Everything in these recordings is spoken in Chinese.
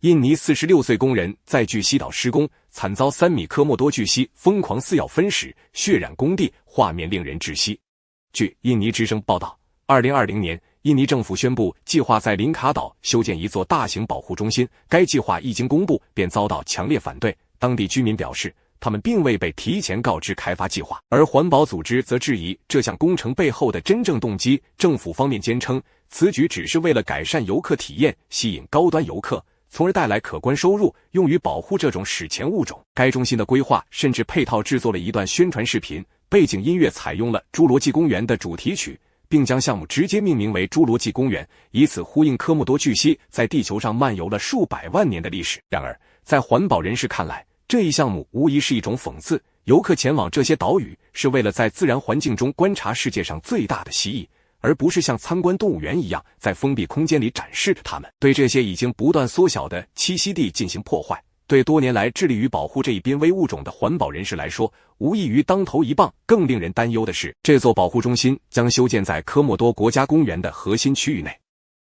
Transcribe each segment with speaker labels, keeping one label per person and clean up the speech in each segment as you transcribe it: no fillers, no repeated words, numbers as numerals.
Speaker 1: 印尼46岁工人在巨蜥岛施工，惨遭3米科莫多巨蜥疯狂撕咬分食，血染工地，画面令人窒息。据印尼之声报道，2020年，印尼政府宣布计划在林卡岛修建一座大型保护中心，该计划一经公布便遭到强烈反对。当地居民表示，他们并未被提前告知开发计划，而环保组织则质疑这项工程背后的真正动机。政府方面坚称，此举只是为了改善游客体验，吸引高端游客，从而带来可观收入，用于保护这种史前物种。该中心的规划甚至配套制作了一段宣传视频，背景音乐采用了《侏罗纪公园》的主题曲，并将项目直接命名为侏罗纪公园，以此呼应科莫多巨蜥在地球上漫游了数百万年的历史。然而，在环保人士看来，这一项目无疑是一种讽刺。游客前往这些岛屿是为了在自然环境中观察世界上最大的蜥蜴，而不是像参观动物园一样在封闭空间里展示它们，对这些已经不断缩小的栖息地进行破坏。对多年来致力于保护这一濒危物种的环保人士来说，无异于当头一棒。更令人担忧的是，这座保护中心将修建在科莫多国家公园的核心区域内。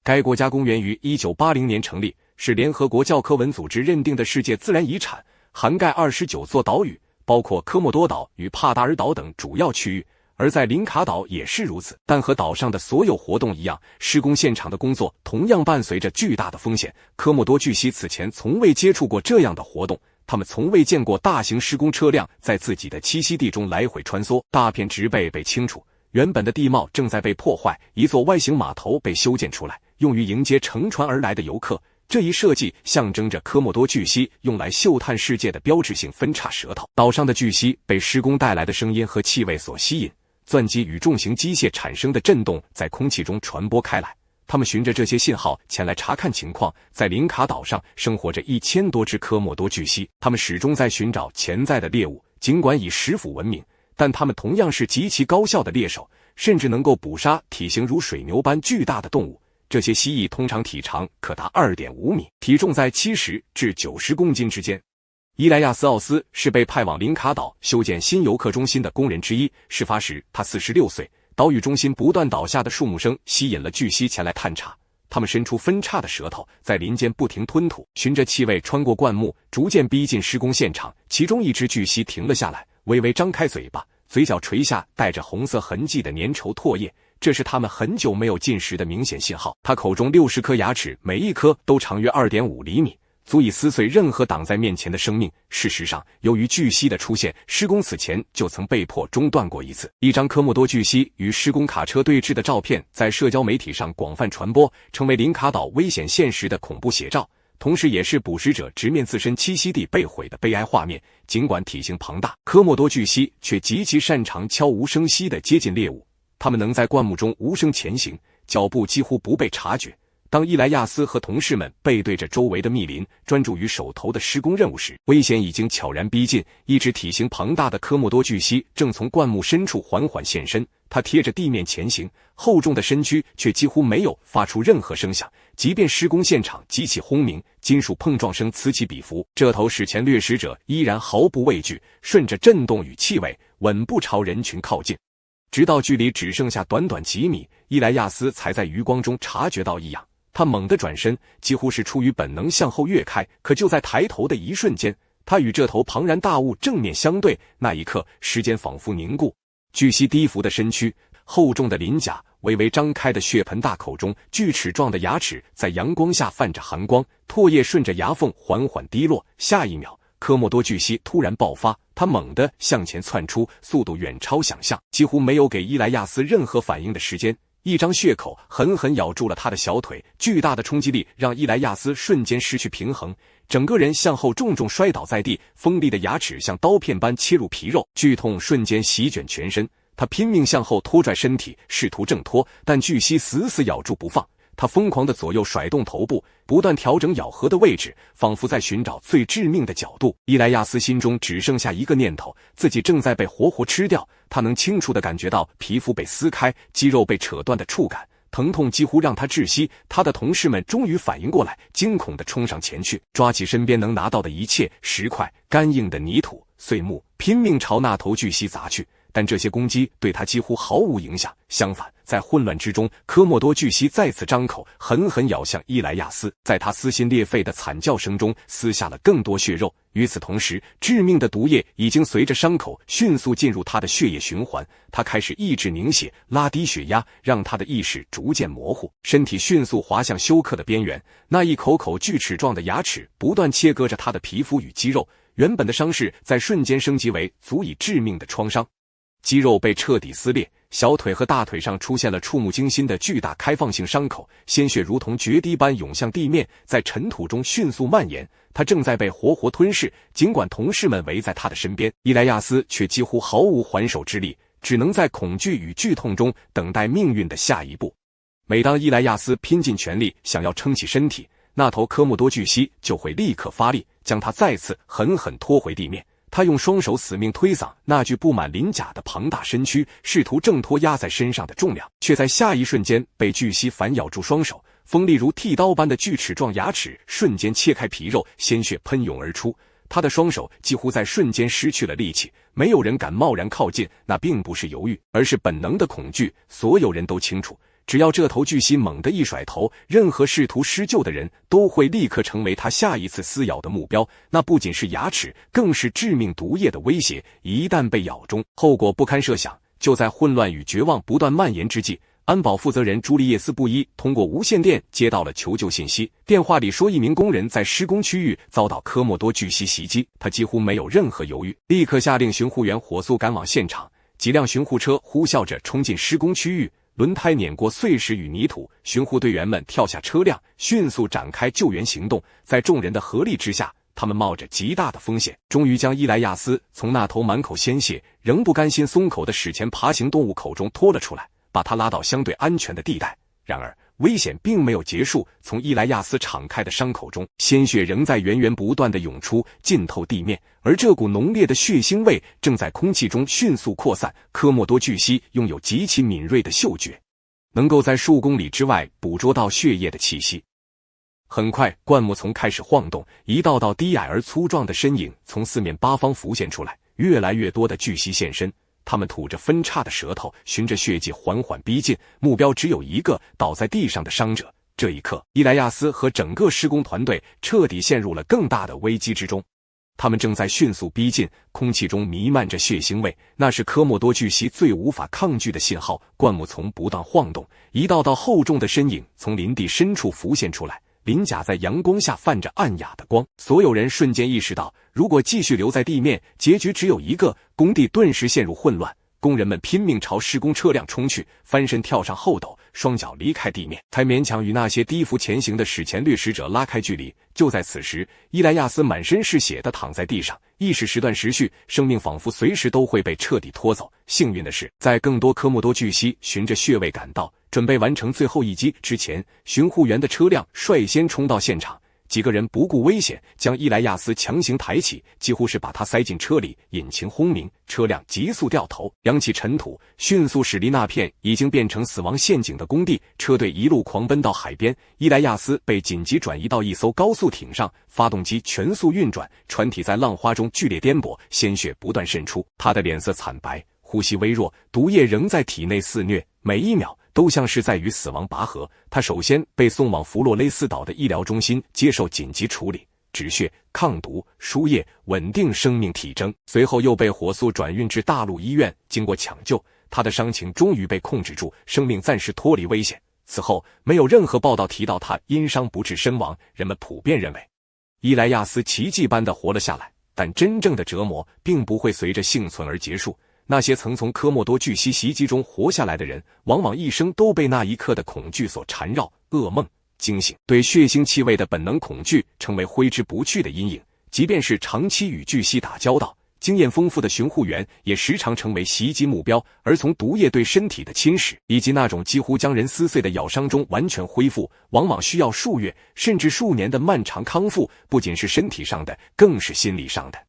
Speaker 1: 该国家公园于1980年成立，是联合国教科文组织认定的世界自然遗产，涵盖29座岛屿，包括科莫多岛与帕达尔岛等主要区域，而在林卡岛也是如此。但和岛上的所有活动一样，施工现场的工作同样伴随着巨大的风险。科莫多巨蜥此前从未接触过这样的活动，他们从未见过大型施工车辆在自己的栖息地中来回穿梭。大片植被被清除，原本的地貌正在被破坏，一座外形码头被修建出来，用于迎接乘船而来的游客。这一设计象征着科莫多巨蜥用来嗅探世界的标志性分叉舌头。岛上的巨蜥被施工带来的声音和气味所吸引，钻机与重型机械产生的震动在空气中传播开来。他们循着这些信号前来查看情况。在林卡岛上生活着1000多只科莫多巨蜥，他们始终在寻找潜在的猎物。尽管以食腐闻名，但他们同样是极其高效的猎手，甚至能够捕杀体型如水牛般巨大的动物。这些蜥蜴通常体长可达 2.5 米，体重在70至90公斤之间。伊莱亚斯·奥斯是被派往林卡岛修建新游客中心的工人之一。事发时他46岁。岛屿中心不断倒下的树木声吸引了巨蜥前来探查，它们伸出分叉的舌头，在林间不停吞吐，循着气味穿过灌木，逐渐逼近施工现场。其中一只巨蜥停了下来，微微张开嘴巴，嘴角垂下带着红色痕迹的粘稠唾液，这是它们很久没有进食的明显信号。它口中60颗牙齿，每一颗都长约 2.5 厘米，足以撕碎任何挡在面前的生命。事实上，由于巨蜥的出现，施工此前就曾被迫中断过一次。一张科莫多巨蜥与施工卡车对峙的照片在社交媒体上广泛传播，成为林卡岛危险现实的恐怖写照，同时也是捕食者直面自身栖息地被毁的悲哀画面。尽管体型庞大，科莫多巨蜥却极其擅长悄无声息地接近猎物，它们能在灌木中无声前行，脚步几乎不被察觉。当伊莱亚斯和同事们背对着周围的密林，专注于手头的施工任务时，危险已经悄然逼近。一只体型庞大的科莫多巨蜥正从灌木深处缓缓现身，它贴着地面前行，厚重的身躯却几乎没有发出任何声响，即便施工现场激起轰鸣，金属碰撞声此起彼伏，这头史前掠食者依然毫不畏惧，顺着震动与气味稳步朝人群靠近。直到距离只剩下短短几米，伊莱亚斯才在余光中察觉到异样。他猛地转身，几乎是出于本能向后跃开，可就在抬头的一瞬间，他与这头庞然大物正面相对，那一刻时间仿佛凝固。巨蜥低伏的身躯，厚重的鳞甲，微微张开的血盆大口中锯齿状的牙齿在阳光下泛着寒光，唾液顺着牙缝缓缓滴落。下一秒，科莫多巨蜥突然爆发，它猛地向前窜出，速度远超想象，几乎没有给伊莱亚斯任何反应的时间。一张血口狠狠咬住了他的小腿，巨大的冲击力让伊莱亚斯瞬间失去平衡，整个人向后重重摔倒在地，锋利的牙齿像刀片般切入皮肉，剧痛瞬间席卷全身。他拼命向后拖拽身体，试图挣脱，但巨蜥死死咬住不放。他疯狂地左右甩动头部，不断调整咬合的位置，仿佛在寻找最致命的角度。伊莱亚斯心中只剩下一个念头，自己正在被活活吃掉。他能清楚地感觉到皮肤被撕开，肌肉被扯断的触感，疼痛几乎让他窒息。他的同事们终于反应过来，惊恐地冲上前去，抓起身边能拿到的一切，石块、干硬的泥土、碎木，拼命朝那头巨蜥砸去。但这些攻击对他几乎毫无影响。相反，在混乱之中，科莫多巨蜥再次张口，狠狠咬向伊莱亚斯，在他撕心裂肺的惨叫声中撕下了更多血肉。与此同时，致命的毒液已经随着伤口迅速进入他的血液循环，他开始抑制凝血，拉低血压，让他的意识逐渐模糊，身体迅速滑向休克的边缘。那一口口锯齿状的牙齿不断切割着他的皮肤与肌肉，原本的伤势在瞬间升级为足以致命的创伤。肌肉被彻底撕裂，小腿和大腿上出现了触目惊心的巨大开放性伤口，鲜血如同决堤般涌向地面，在尘土中迅速蔓延。他正在被活活吞噬，尽管同事们围在他的身边，伊莱亚斯却几乎毫无还手之力，只能在恐惧与剧痛中等待命运的下一步。每当伊莱亚斯拼尽全力想要撑起身体，那头科莫多巨蜥就会立刻发力，将他再次狠狠拖回地面。他用双手死命推搡那具布满鳞甲的庞大身躯，试图挣脱压在身上的重量，却在下一瞬间被巨蜥反咬住双手。锋利如剃刀般的锯齿状牙齿瞬间切开皮肉，鲜血喷涌而出。他的双手几乎在瞬间失去了力气，没有人敢贸然靠近，那并不是犹豫，而是本能的恐惧。所有人都清楚，只要这头巨蜥猛地一甩头，任何试图施救的人都会立刻成为他下一次撕咬的目标。那不仅是牙齿，更是致命毒液的威胁，一旦被咬中，后果不堪设想。就在混乱与绝望不断蔓延之际，安保负责人朱利叶斯·布伊通过无线电接到了求救信息，电话里说一名工人在施工区域遭到科莫多巨蜥袭击。他几乎没有任何犹豫，立刻下令巡护员火速赶往现场。几辆巡护车呼啸着冲进施工区域，轮胎碾过碎石与泥土，巡护队员们跳下车辆，迅速展开救援行动。在众人的合力之下，他们冒着极大的风险，终于将伊莱亚斯从那头满口鲜血、仍不甘心松口的史前爬行动物口中拖了出来，把他拉到相对安全的地带。然而，危险并没有结束，从伊莱亚斯敞开的伤口中，鲜血仍在源源不断地涌出，浸透地面，而这股浓烈的血腥味正在空气中迅速扩散。科莫多巨蜥拥有极其敏锐的嗅觉，能够在数公里之外捕捉到血液的气息。很快，灌木丛开始晃动，一道道低矮而粗壮的身影从四面八方浮现出来，越来越多的巨蜥现身。他们吐着分叉的舌头，循着血迹缓缓逼近，目标只有一个，倒在地上的伤者。这一刻，伊莱亚斯和整个施工团队彻底陷入了更大的危机之中。他们正在迅速逼近，空气中弥漫着血腥味，那是科莫多巨蜥最无法抗拒的信号。灌木丛不断晃动，一道道厚重的身影从林地深处浮现出来，鳞甲在阳光下泛着暗哑的光。所有人瞬间意识到，如果继续留在地面，结局只有一个，工地顿时陷入混乱。工人们拼命朝施工车辆冲去，翻身跳上后斗，双脚离开地面，才勉强与那些低伏前行的史前掠食者拉开距离。就在此时，伊莱亚斯满身是血地躺在地上，意识时断时续，生命仿佛随时都会被彻底拖走。幸运的是，在更多科莫多巨蜥循着血味赶到，准备完成最后一击之前，巡护员的车辆率先冲到现场。几个人不顾危险，将伊莱亚斯强行抬起，几乎是把他塞进车里。引擎轰鸣，车辆急速掉头，扬起尘土，迅速驶离那片已经变成死亡陷阱的工地。车队一路狂奔到海边，伊莱亚斯被紧急转移到一艘高速艇上，发动机全速运转，船体在浪花中剧烈颠簸，鲜血不断渗出。他的脸色惨白，呼吸微弱，毒液仍在体内肆虐，每一秒都像是在与死亡拔河。他首先被送往弗洛雷斯岛的医疗中心接受紧急处理，止血、抗毒、输液，稳定生命体征。随后又被火速转运至大陆医院，经过抢救，他的伤情终于被控制住，生命暂时脱离危险。此后没有任何报道提到他因伤不治身亡，人们普遍认为伊莱亚斯奇迹般地活了下来。但真正的折磨并不会随着幸存而结束。那些曾从科莫多巨蜥袭击中活下来的人，往往一生都被那一刻的恐惧所缠绕，噩梦、惊醒，对血腥气味的本能恐惧成为挥之不去的阴影。即便是长期与巨蜥打交道，经验丰富的巡护员也时常成为袭击目标。而从毒液对身体的侵蚀，以及那种几乎将人撕碎的咬伤中完全恢复，往往需要数月甚至数年的漫长康复，不仅是身体上的，更是心理上的。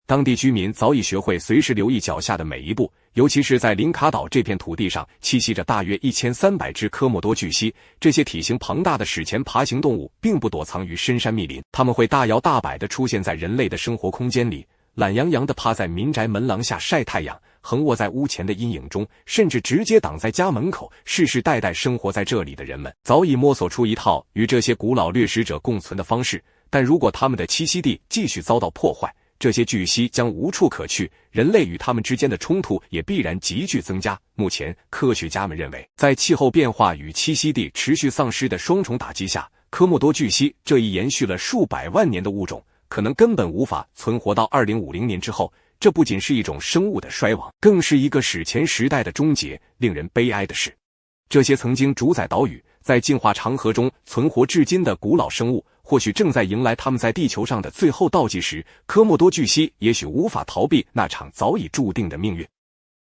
Speaker 1: 当地居民早已学会随时留意脚下的每一步，尤其是在林卡岛这片土地上栖息着大约1300只科莫多巨蜥。这些体型庞大的史前爬行动物并不躲藏于深山密林，它们会大摇大摆地出现在人类的生活空间里，懒洋洋地趴在民宅门廊下晒太阳，横卧在屋前的阴影中，甚至直接挡在家门口，世世代代生活在这里的人们早已摸索出一套与这些古老掠食者共存的方式。但如果他们的栖息地继续遭到破坏，这些巨蜥将无处可去，人类与他们之间的冲突也必然急剧增加。目前，科学家们认为，在气候变化与栖息地持续丧失的双重打击下，科莫多巨蜥这一延续了数百万年的物种，可能根本无法存活到2050年之后。这不仅是一种生物的衰亡，更是一个史前时代的终结。令人悲哀的是，这些曾经主宰岛屿，在进化长河中存活至今的古老生物，或许正在迎来他们在地球上的最后倒计时。科莫多巨蜥也许无法逃避那场早已注定的命运。